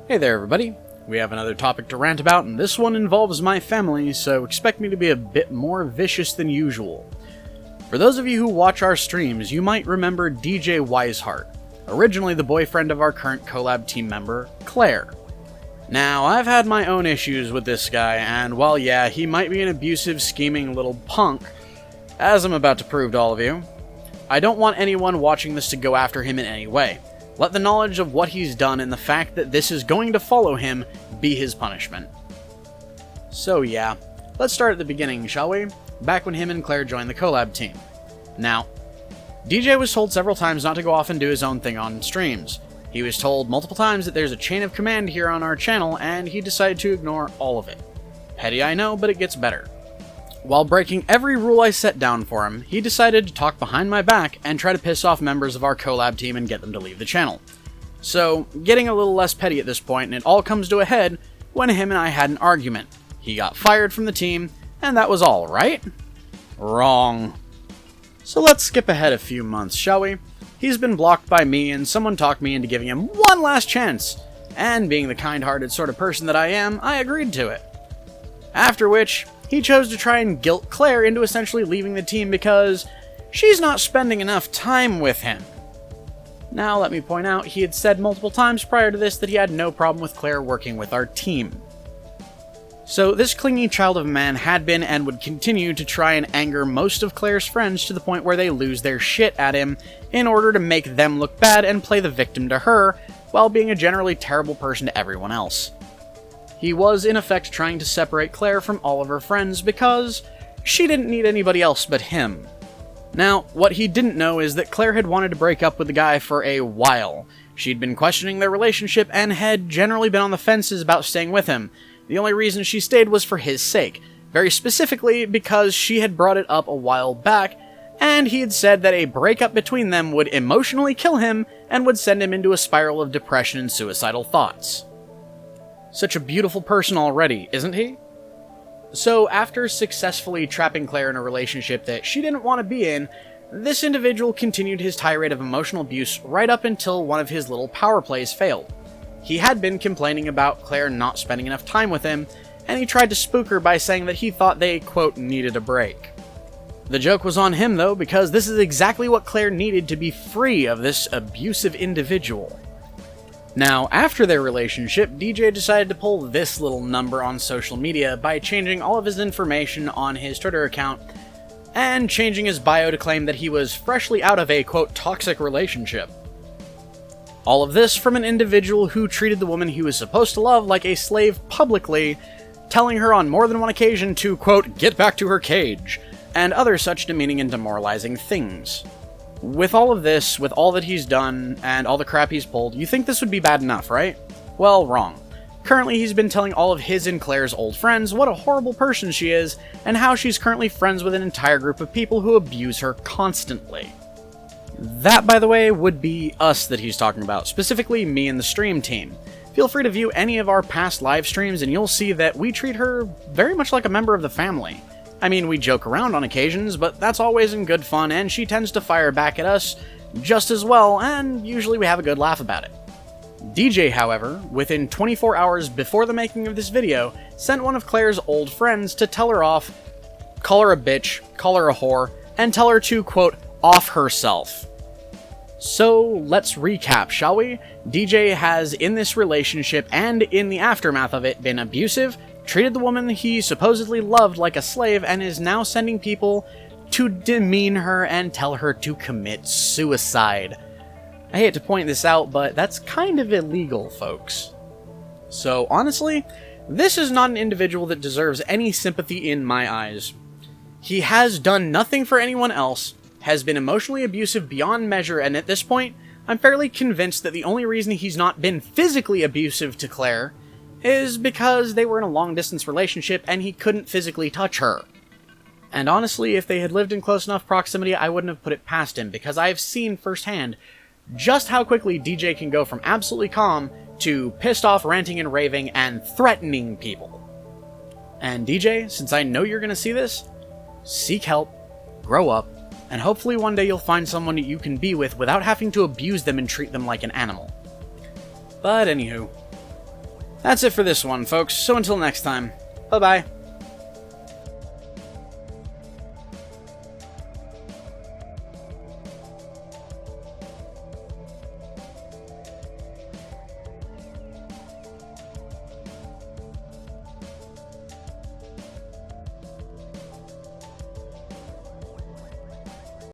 Hey there everybody, we have another topic to rant about, and this one involves my family, so expect me to be a bit more vicious than usual. For those of you who watch our streams, you might remember DJ Wiseheart, originally the boyfriend of our current collab team member, Claire. Now, I've had my own issues with this guy, and while yeah, he might be an abusive, scheming little punk, as I'm about to prove to all of you, I don't want anyone watching this to go after him in any way. Let the knowledge of what he's done and the fact that this is going to follow him be his punishment. So yeah, let's start at the beginning, shall we? Back when him and Claire joined the collab team. Now, DJ was told several times not to go off and do his own thing on streams. He was told multiple times that there's a chain of command here on our channel, and he decided to ignore all of it. Petty, I know, but it gets better. While breaking every rule I set down for him, he decided to talk behind my back and try to piss off members of our collab team and get them to leave the channel. So, getting a little less petty at this point, and it all comes to a head when him and I had an argument. He got fired from the team, and that was all, right? Wrong. So let's skip ahead a few months, shall we? He's been blocked by me, and someone talked me into giving him one last chance. And being the kind-hearted sort of person that I am, I agreed to it. After which, he chose to try and guilt Claire into essentially leaving the team because she's not spending enough time with him. Now, let me point out, he had said multiple times prior to this that he had no problem with Claire working with our team. So this clingy child of a man had been and would continue to try and anger most of Claire's friends to the point where they lose their shit at him in order to make them look bad and play the victim to her, while being a generally terrible person to everyone else. He was, in effect, trying to separate Claire from all of her friends because she didn't need anybody else but him. Now, what he didn't know is that Claire had wanted to break up with the guy for a while. She'd been questioning their relationship and had generally been on the fences about staying with him. The only reason she stayed was for his sake, very specifically because she had brought it up a while back, and he had said that a breakup between them would emotionally kill him and would send him into a spiral of depression and suicidal thoughts. Such a beautiful person already, isn't he? So, after successfully trapping Claire in a relationship that she didn't want to be in, this individual continued his tirade of emotional abuse right up until one of his little power plays failed. He had been complaining about Claire not spending enough time with him, and he tried to spook her by saying that he thought they, quote, needed a break. The joke was on him, though, because this is exactly what Claire needed to be free of this abusive individual. Now, after their relationship, DJ decided to pull this little number on social media by changing all of his information on his Twitter account and changing his bio to claim that he was freshly out of a, quote, toxic relationship. All of this from an individual who treated the woman he was supposed to love like a slave publicly, telling her on more than one occasion to, quote, get back to her cage, and other such demeaning and demoralizing things. With all of this, with all that he's done, and all the crap he's pulled, you think this would be bad enough, right? Well, wrong. Currently, he's been telling all of his and Claire's old friends what a horrible person she is, and how she's currently friends with an entire group of people who abuse her constantly. That, by the way, would be us that he's talking about, specifically me and the stream team. Feel free to view any of our past live streams, and you'll see that we treat her very much like a member of the family. I mean, we joke around on occasions, but that's always in good fun, and she tends to fire back at us just as well, and usually we have a good laugh about it. DJ, however, within 24 hours before the making of this video, sent one of Claire's old friends to tell her off, call her a bitch, call her a whore, and tell her to, quote, off herself. So, let's recap, shall we? DJ has, in this relationship and in the aftermath of it, been abusive, treated the woman he supposedly loved like a slave, and is now sending people to demean her and tell her to commit suicide. I hate to point this out, but that's kind of illegal, folks. So, honestly, this is not an individual that deserves any sympathy in my eyes. He has done nothing for anyone else, has been emotionally abusive beyond measure, and at this point, I'm fairly convinced that the only reason he's not been physically abusive to Claire is because they were in a long-distance relationship and he couldn't physically touch her. And honestly, if they had lived in close enough proximity, I wouldn't have put it past him, because I've seen firsthand just how quickly DJ can go from absolutely calm to pissed off, ranting and raving, and threatening people. And DJ, since I know you're going to see this, seek help, grow up, and hopefully one day you'll find someone that you can be with without having to abuse them and treat them like an animal. But anywho, That's it for this one, folks, so until next time, bye-bye.